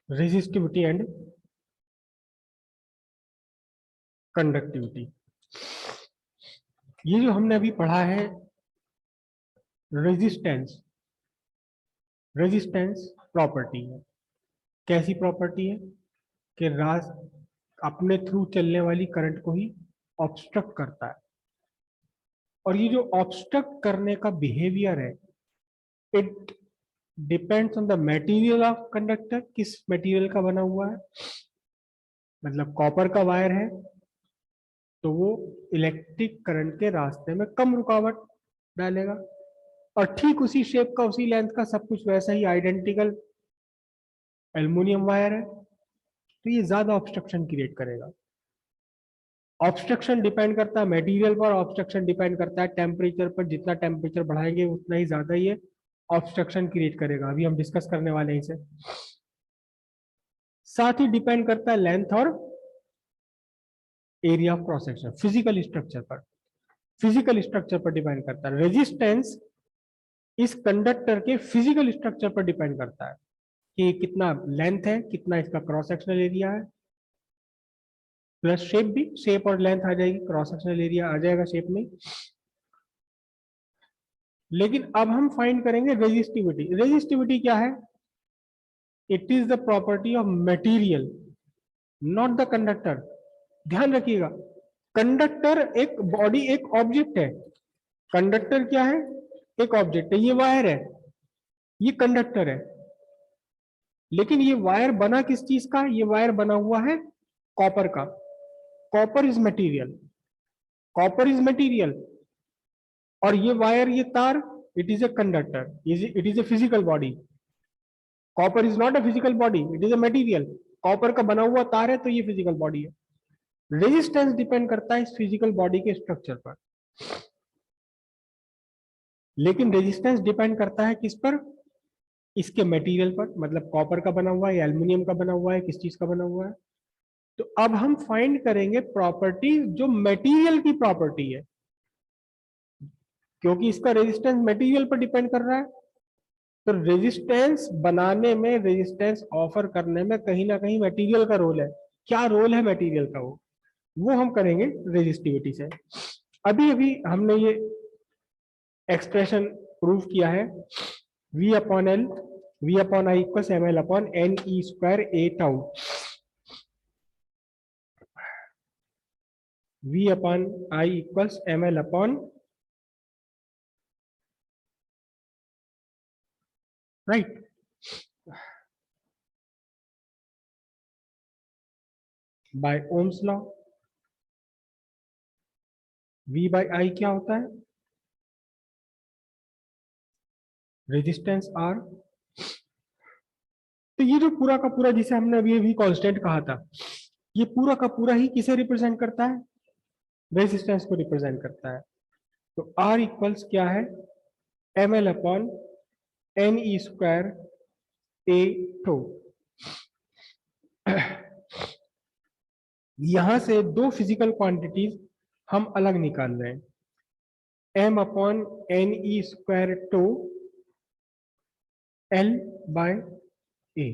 Resistivity and conductivity. ये जो हमने अभी पढ़ा है रेजिस्टेंस, रेजिस्टेंस प्रॉपर्टी है। कैसी प्रॉपर्टी है कि रास अपने थ्रू चलने वाली करंट को ही ऑब्स्ट्रक्ट करता है। और ये जो ऑब्स्ट्रक्ट करने का बिहेवियर है, it depends on the material of conductor. किस मटेरियल का बना हुआ है, मतलब कॉपर का वायर है तो वो इलेक्ट्रिक करंट के रास्ते में कम रुकावट डालेगा, और ठीक उसी शेप का, उसी लेंथ का, सब कुछ वैसा ही आइडेंटिकल एल्युमिनियम वायर है तो ये ज्यादा ऑब्स्ट्रक्शन क्रिएट करेगा। ऑब्स्ट्रक्शन डिपेंड करता है मटेरियल पर, ऑब्स्ट्रक्शन डिपेंड करता है टेम्परेचर पर। जितना टेम्परेचर बढ़ाएंगे उतना ही ज्यादा ये ऑब्स्ट्रक्शन क्रिएट करेगा। अभी हम डिस्कस करने वाले हैं इसे। साथ ही डिपेंड करता है लेंथ और area of cross section, physical structure पर। फिजिकल स्ट्रक्चर पर डिपेंड करता है। रेजिस्टेंस इस कंडक्टर के फिजिकल स्ट्रक्चर पर डिपेंड करता है कि कितना लेंथ है, कितना इसका क्रॉस सेक्शनल एरिया है, प्लस शेप भी। शेप और लेंथ आ जाएगी, क्रॉस सेक्शनल एरिया आ जाएगा शेप में। लेकिन अब हम फाइंड करेंगे रेजिस्टिविटी। रेजिस्टिविटी क्या है? It is the property of material, not the conductor. ध्यान रखिएगा, कंडक्टर एक बॉडी, एक ऑब्जेक्ट है। कंडक्टर क्या है? एक ऑब्जेक्ट है। ये वायर है, ये कंडक्टर है। लेकिन ये वायर बना किस चीज का? ये वायर बना हुआ है कॉपर का। Copper is material, copper is material. और ये वायर, ये तार, it is a conductor, it is a physical body. Copper is not a physical body, it is a material. Copper का बना हुआ तार है तो ये फिजिकल बॉडी है। रेजिस्टेंस डिपेंड करता है इस फिजिकल बॉडी के स्ट्रक्चर पर। लेकिन रेजिस्टेंस डिपेंड करता है किस पर? इसके मटेरियल पर, मतलब कॉपर का बना हुआ है या एल्युमिनियम का बना हुआ है, किस चीज का बना हुआ है। तो अब हम फाइंड करेंगे प्रॉपर्टी जो मटेरियल की प्रॉपर्टी है, क्योंकि इसका रेजिस्टेंस मटेरियल पर डिपेंड कर रहा है। तो रेजिस्टेंस बनाने में, रेजिस्टेंस ऑफर करने में कहीं ना कहीं मटेरियल का रोल है। क्या रोल है मटेरियल का, वो हम करेंगे रेजिस्टिविटी से। अभी अभी हमने ये एक्सप्रेशन प्रूव किया है, V upon L, V upon I equal ml upon N E square A tau. V upon I equals ml upon, right, by Ohm's law. V by I क्या होता है? Resistance R। तो ये जो पूरा का पूरा, जिसे हमने अभी अभी कांस्टेंट कहा था, ये पूरा का पूरा ही किसे रिप्रेजेंट करता है? रेजिस्टेंस को रिप्रेजेंट करता है। तो R इक्वल्स क्या है? ml upon N E square A tau. यहां से दो फिजिकल क्वांटिटीज हम अलग निकाल रहे हैं, m upon N E square tau L by A.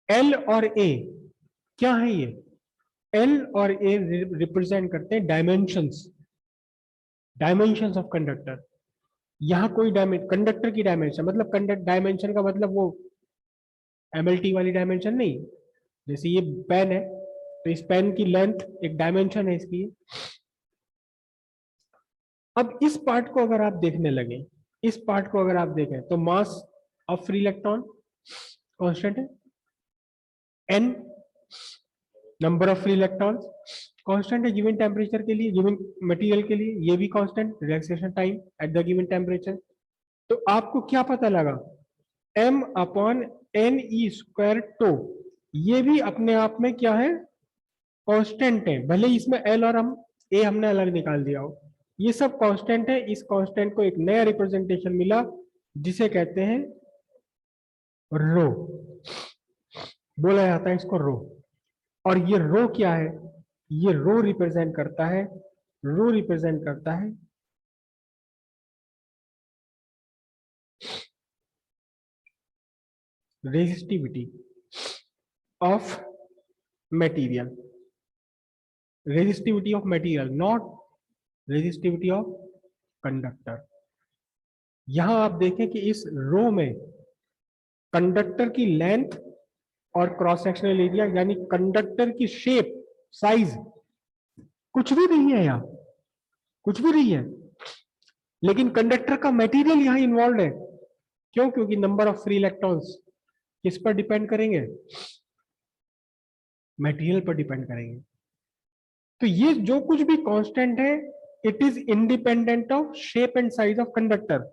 L और ए क्या है? ये एल और ए रिप्रेजेंट करते हैं डायमेंशंस, डायमेंशंस ऑफ कंडक्टर। यहां कोई कंडक्टर की डायमेंशन, मतलब कंडक्ट डायमेंशन का मतलब वो एमएलटी वाली डायमेंशन नहीं। जैसे ये पेन है तो इस पेन की लेंथ एक डायमेंशन है इसकी। अब इस पार्ट को अगर आप देखने लगे, इस पार्ट को अगर आप देखें तो mass of free electron constant है, N number of free electrons constant है गिवन टेम्परेचर के लिए, गिवन मटेरियल के लिए। ये भी constant, relaxation time at the given temperature. तो आपको क्या पता लगा? m upon N E square tau, ये भी अपने आप में क्या है? कांस्टेंट है। भले ही इसमें एल और हम ए हमने अलग निकाल दिया हो, ये सब कांस्टेंट है। इस कांस्टेंट को एक नया रिप्रेजेंटेशन मिला जिसे कहते हैं रो, बोला जाता है इसको रो। और ये रो क्या है? ये रो रिप्रेजेंट करता है, रो रिप्रेजेंट करता है resistivity of material, resistivity of material, not resistivity of conductor. यहां आप देखें कि इस रो में कंडक्टर की लेंथ और क्रॉस सेक्शनल एरिया यानी कंडक्टर की शेप, साइज कुछ भी नहीं है, यहां कुछ भी नहीं है, लेकिन कंडक्टर का मटेरियल यहां इन्वॉल्व है। क्यों? क्योंकि नंबर ऑफ फ्री इलेक्ट्रॉन्स किस पर डिपेंड करेंगे? मटेरियल पर डिपेंड करेंगे। तो ये जो कुछ भी कांस्टेंट है, it is independent of shape and size of conductor.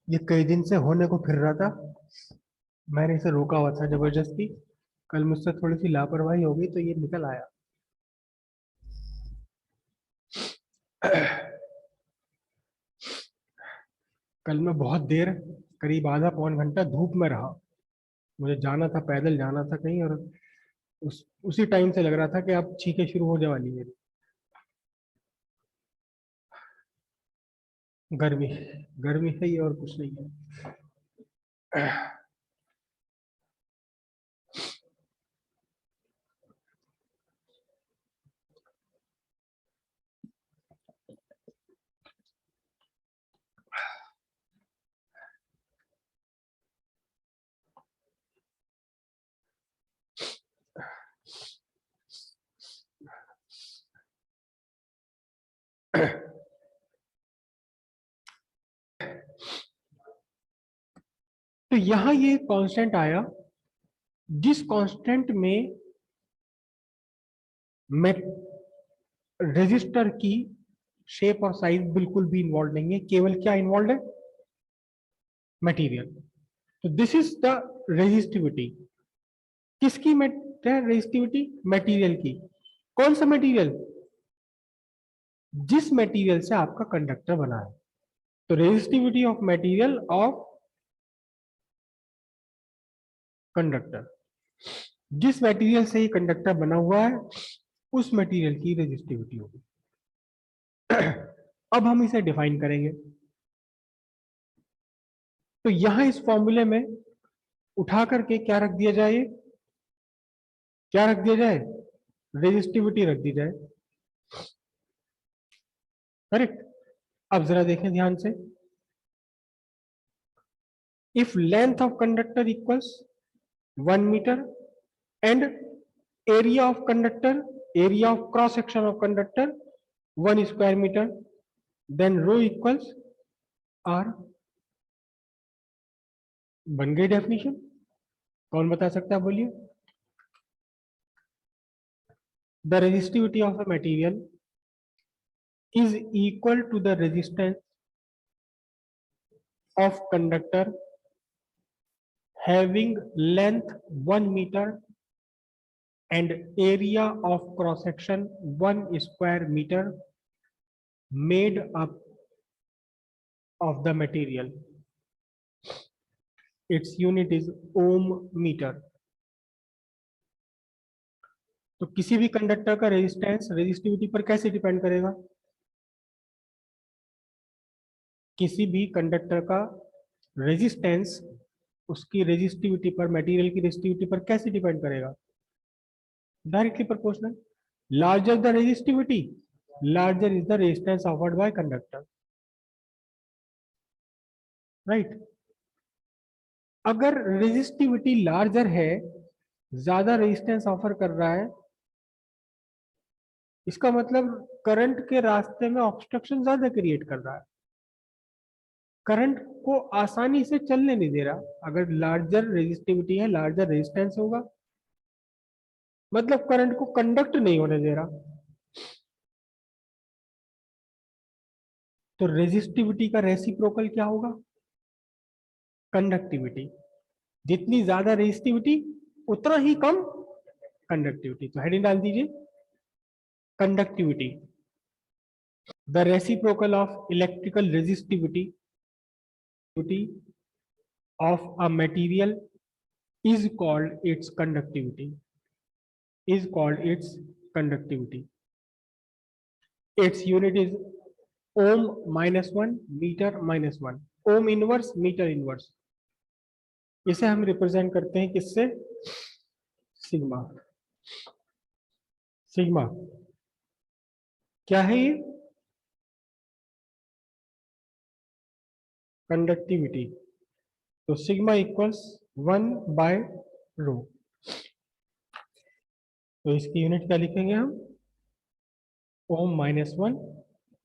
ये कई दिन से होने को फिर रहा था, मैंने इसे रोका हुआ था जबरदस्ती। कल मुझसे थोड़ी सी लापरवाही हो गई तो ये निकल आया। कल मैं बहुत देर, करीब आधा पौन घंटा धूप में रहा। मुझे जाना था, पैदल जाना था कहीं, और उसी टाइम से लग रहा था कि अब छींकें शुरू होने वाली है। गर्मी, गर्मी है ये और कुछ नहीं है। तो यहां ये कांस्टेंट आया, जिस कांस्टेंट में रेजिस्टर की शेप और साइज बिल्कुल भी इन्वॉल्व नहीं है, केवल क्या इन्वॉल्व है? मटेरियल। तो दिस इज द रेजिस्टिविटी। किसकी रेजिस्टिविटी? मटेरियल की। कौन सा मटेरियल? जिस मटेरियल से आपका कंडक्टर बना है। तो resistivity of material of conductor, जिस मटेरियल से ये कंडक्टर बना हुआ है उस मटेरियल की रेजिस्टिविटी होगी। अब हम इसे डिफाइन करेंगे। तो यहां इस फॉर्मूले में उठा करके क्या रख दिया जाए? क्या रख दिया जाए? रेजिस्टिविटी रख दी जाए। करेक्ट। अब जरा देखें ध्यान से। If length of conductor equals 1 metre and area of conductor, area of cross section of conductor 1 square metre, then rho equals R. बन गई डेफिनेशन? कौन बता सकता है? बोलिए। The resistivity of a material is equal to the resistance of conductor having length 1 meter and area of cross section 1 square meter made up of the material. Its unit is ohm meter. तो किसी भी conductor का resistance resistivity पर कैसे depend करेगा? किसी भी conductor का रेजिस्टेंस उसकी रेजिस्टिविटी पर, मटेरियल की रेजिस्टिविटी पर कैसे डिपेंड करेगा? Directly proportional. Larger the resistivity, larger is the resistance offered by conductor, right? अगर रेजिस्टिविटी लार्जर है, ज्यादा रेजिस्टेंस ऑफर कर रहा है, इसका मतलब करंट के रास्ते में ऑब्स्ट्रक्शन ज्यादा क्रिएट कर रहा है, करंट को आसानी से चलने नहीं दे रहा। अगर लार्जर रेजिस्टिविटी है, लार्जर रेजिस्टेंस होगा, मतलब करंट को कंडक्ट नहीं होने दे रहा। तो रेजिस्टिविटी का रेसिप्रोकल क्या होगा? कंडक्टिविटी। जितनी ज्यादा रेजिस्टिविटी उतना ही कम कंडक्टिविटी। तो हेडिंग डाल दीजिए conductivity. The reciprocal of electrical resistivity of a material is called its conductivity. Its unit is ohm -1, meter -1, ohm inverse, metre inverse. इसे हम रिप्रेजेंट करते हैं किससे? सिग्मा। सिग्मा क्या है? ये कंडक्टिविटी। तो सिग्मा इक्वल्स 1/ρ। तो इसकी यूनिट क्या लिखेंगे हम? Ohm -1,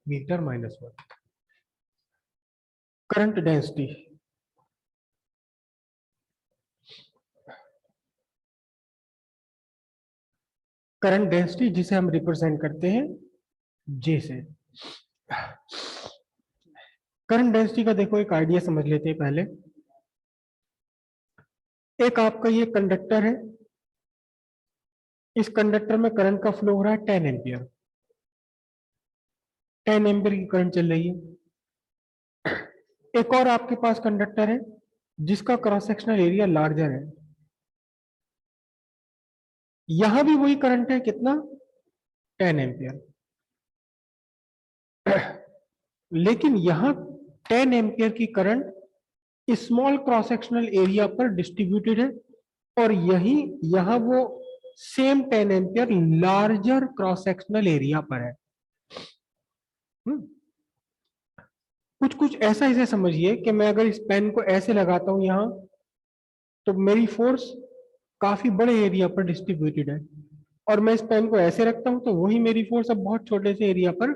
metre -1। Current density, current density जिसे हम रिप्रेजेंट करते हैं जे से। करंट डेंसिटी का देखो एक आइडिया समझ लेते हैं पहले। एक आपका ये कंडक्टर है, इस कंडक्टर में करंट का फ्लो हो रहा है 10 एम्पियर। 10 एम्पियर की करंट चल रही है। एक और आपके पास कंडक्टर है जिसका क्रॉस सेक्शनल एरिया लार्जर है, यहां भी वही करंट है, कितना? 10 एम्पियर। लेकिन यहां 10 एम्पियर की current small cross sectional area पर डिस्ट्रीब्यूटेड है, और यही यहां वो same 10 ampere larger cross sectional area पर है। कुछ कुछ ऐसा इसे समझिए कि मैं अगर इस पेन को ऐसे लगाता हूं यहां, तो मेरी फोर्स काफी बड़े एरिया पर डिस्ट्रीब्यूटेड है, और मैं इस पेन को ऐसे रखता हूं तो वही मेरी फोर्स अब बहुत छोटे से एरिया पर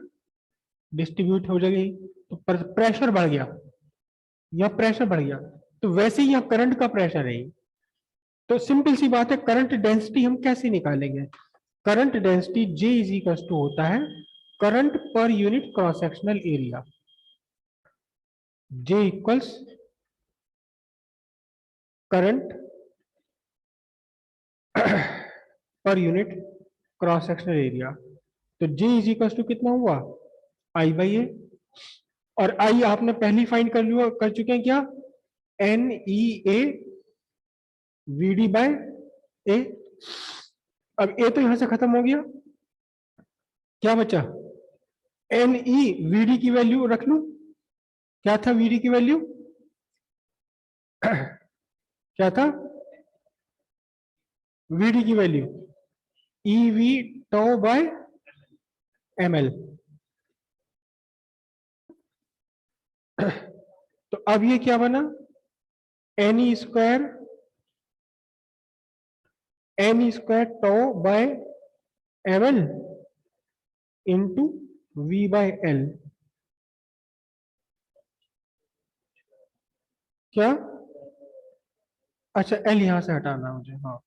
डिस्ट्रीब्यूट हो जाएगी। तो प्रेशर बढ़ गया, या प्रेशर बढ़ गया, तो वैसे ही यहाँ करंट का प्रेशर है। तो सिंपल सी बात है, करंट डेंसिटी हम कैसे निकालेंगे? Current density J is equal to होता है current per unit cross sectional area. J equals current per unit cross sectional area. तो J इज इक्वल टू कितना हुआ? I/A। और I आपने पहली फाइंड कर चुके हैं क्या? NEA VD/A। अब A तो यहां से खत्म हो गया, क्या बचा? NE VD की वैल्यू रख लू। क्या था VD की वैल्यू? क्या था VD की वैल्यू? EV τ/ml। तो अब ये क्या बना? NE square τ/ml into V/L। क्या? अच्छा, L यहां से हटाना मुझे, हाँ।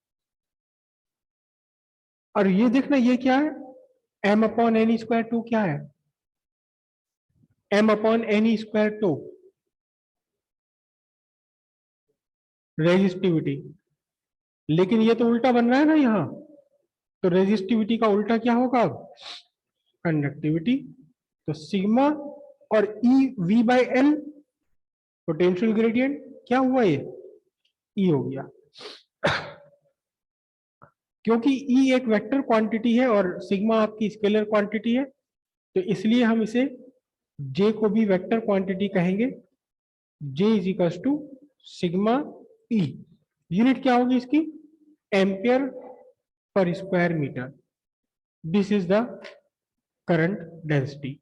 और ये देखना, ये क्या है? M/NE²2 क्या है? M/NE²2 resistivity. लेकिन ये तो उल्टा बन रहा है ना यहाँ, तो रेजिस्टिविटी का उल्टा क्या होगा? कंडक्टिविटी। तो सिग्मा और E/V/L पोटेंशियल ग्रेडियंट क्या हुआ? ये E हो गया। क्योंकि E एक वेक्टर क्वांटिटी है और सिग्मा आपकी स्केलर क्वांटिटी है, तो इसलिए हम इसे J को भी वेक्टर क्वांटिटी कहेंगे। J is equal to sigma E। यूनिट क्या होगी इसकी? Ampere per square metre. This is the current density.